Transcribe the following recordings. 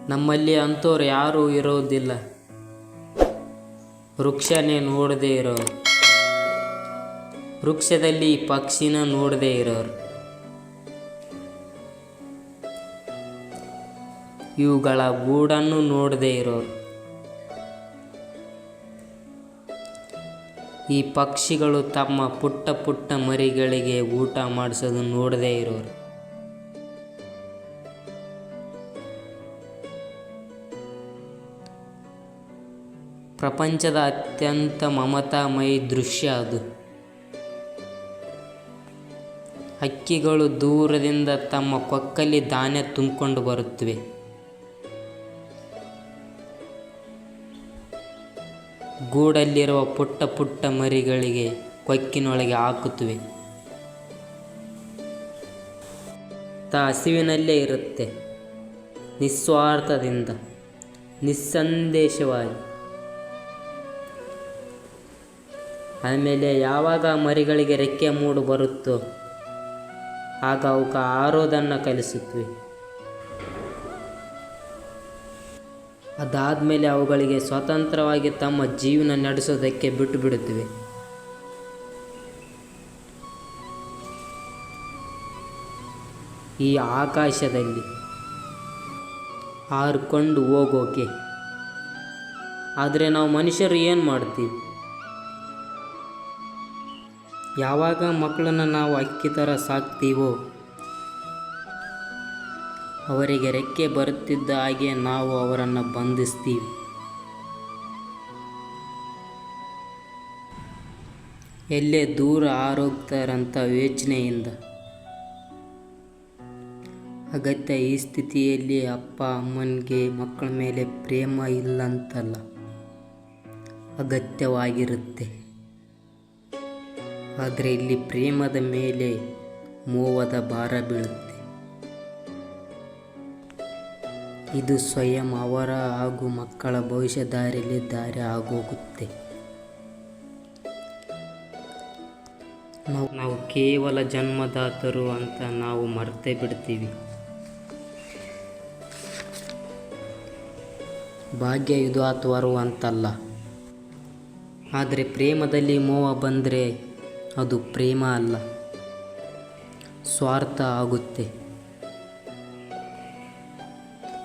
ನಮ್ಮಲ್ಲಿ ಅಂಥವ್ರು ಯಾರೂ ಇರೋದಿಲ್ಲ. ವೃಕ್ಷನೇ ನೋಡದೇ ಇರೋರು, ವೃಕ್ಷದಲ್ಲಿ ಪಕ್ಷಿನ ನೋಡದೇ ಇರೋರು, ಇವುಗಳ ಗೂಡನ್ನು ನೋಡದೇ ಇರೋರು, ಈ ಪಕ್ಷಿಗಳು ತಮ್ಮ ಪುಟ್ಟ ಪುಟ್ಟ ಮರಿಗಳಿಗೆ ಊಟ ಮಾಡಿಸೋದು ನೋಡದೇ ಇರೋರು, ಪ್ರಪಂಚದ ಅತ್ಯಂತ ಮಮತಾಮಯಿ ದೃಶ್ಯ ಅದು. ಹಕ್ಕಿಗಳು ದೂರದಿಂದ ತಮ್ಮ ಕೊಕ್ಕಲ್ಲಿ ಧಾನ್ಯ ತುಂಬಿಕೊಂಡು ಬರುತ್ತವೆ. ಗೂಡಲ್ಲಿರುವ ಪುಟ್ಟ ಪುಟ್ಟ ಮರಿಗಳಿಗೆ ಕೊಕ್ಕಿನೊಳಗೆ ಹಾಕುತ್ತವೆ. ಹಸಿವಿನಲ್ಲೇ ಇರುತ್ತೆ, ನಿಸ್ವಾರ್ಥದಿಂದ, ನಿಸ್ಸಂದೇಶವಾಗಿ. ಆಮೇಲೆ ಯಾವಾಗ ಮರಿಗಳಿಗೆ ರೆಕ್ಕೆ ಮೂಡು ಬರುತ್ತೋ ಆಗ ಅವಕ್ಕೆ ಹಾರೋದನ್ನು ಕಲಿಸುತ್ತವೆ. ಅದಾದಮೇಲೆ ಅವುಗಳಿಗೆ ಸ್ವತಂತ್ರವಾಗಿ ತಮ್ಮ ಜೀವನ ನಡೆಸೋದಕ್ಕೆ ಬಿಟ್ಟು ಬಿಡುತ್ತವೆ. ಈ ಆಕಾಶದಲ್ಲಿ ಹಾರಿಕೊಂಡು ಹೋಗೋಕೆ. ಆದರೆ ನಾವು ಮನುಷ್ಯರು ಏನು ಮಾಡ್ತೀವಿ? ಯಾವಾಗ ಮಕ್ಕಳನ್ನು ನಾವು ಹಕ್ಕಿ ಥರ ಸಾಕ್ತೀವೋ ಅವರಿಗೆ ರೆಕ್ಕೆ ಬರುತ್ತಿದ್ದ ಹಾಗೆ ನಾವು ಅವರನ್ನು ಬಂಧಿಸ್ತೀವಿ. ಎಲ್ಲೇ ದೂರ ಆರೋಗ್ತಾರಂಥ ಯೋಚನೆಯಿಂದ. ಅಗತ್ಯ ಈ ಸ್ಥಿತಿಯಲ್ಲಿ ಅಪ್ಪ ಅಮ್ಮನಿಗೆ ಮಕ್ಕಳ ಮೇಲೆ ಪ್ರೇಮ ಇಲ್ಲಂತಲ್ಲ, ಅಗತ್ಯವಾಗಿರುತ್ತೆ. ಆದರೆ ಇಲ್ಲಿ ಪ್ರೇಮದ ಮೇಲೆ ಮೋಹದ ಭಾರ ಬೀಳುತ್ತೆ. ಇದು ಸ್ವಯಂ ಅವರ ಹಾಗೂ ಮಕ್ಕಳ ಭವಿಷ್ಯ ದಾರಿಯಲ್ಲಿ ದಾರಿ ಆಗೋಗುತ್ತೆ. ನಾವು ಕೇವಲ ಜನ್ಮದಾತರು ಅಂತ ನಾವು ಮರ್ತೇ ಬಿಡ್ತೀವಿ. ಭಾಗ್ಯ ಇದು ಅಥವಾ ಅಂತಲ್ಲ. ಆದರೆ ಪ್ರೇಮದಲ್ಲಿ ಮೋಹ ಬಂದರೆ ಅದು ಪ್ರೇಮ ಅಲ್ಲ, ಸ್ವಾರ್ಥ ಆಗುತ್ತೆ.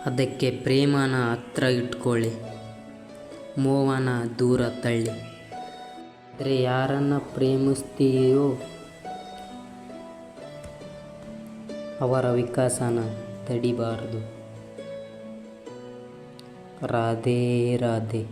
ಅದಕ್ಕೆ ಪ್ರೇಮನ ಹತ್ರ ಇಟ್ಕೊಳ್ಳಿ, ಮೋಹನ ದೂರ ತಳ್ಳಿ. ಆದರೆ ಯಾರನ್ನು ಪ್ರೇಮಿಸ್ತೀಯೋ ಅವರ ವಿಕಾಸನ ತಡಿಬಾರದು. ರಾಧೇ ರಾಧೇ.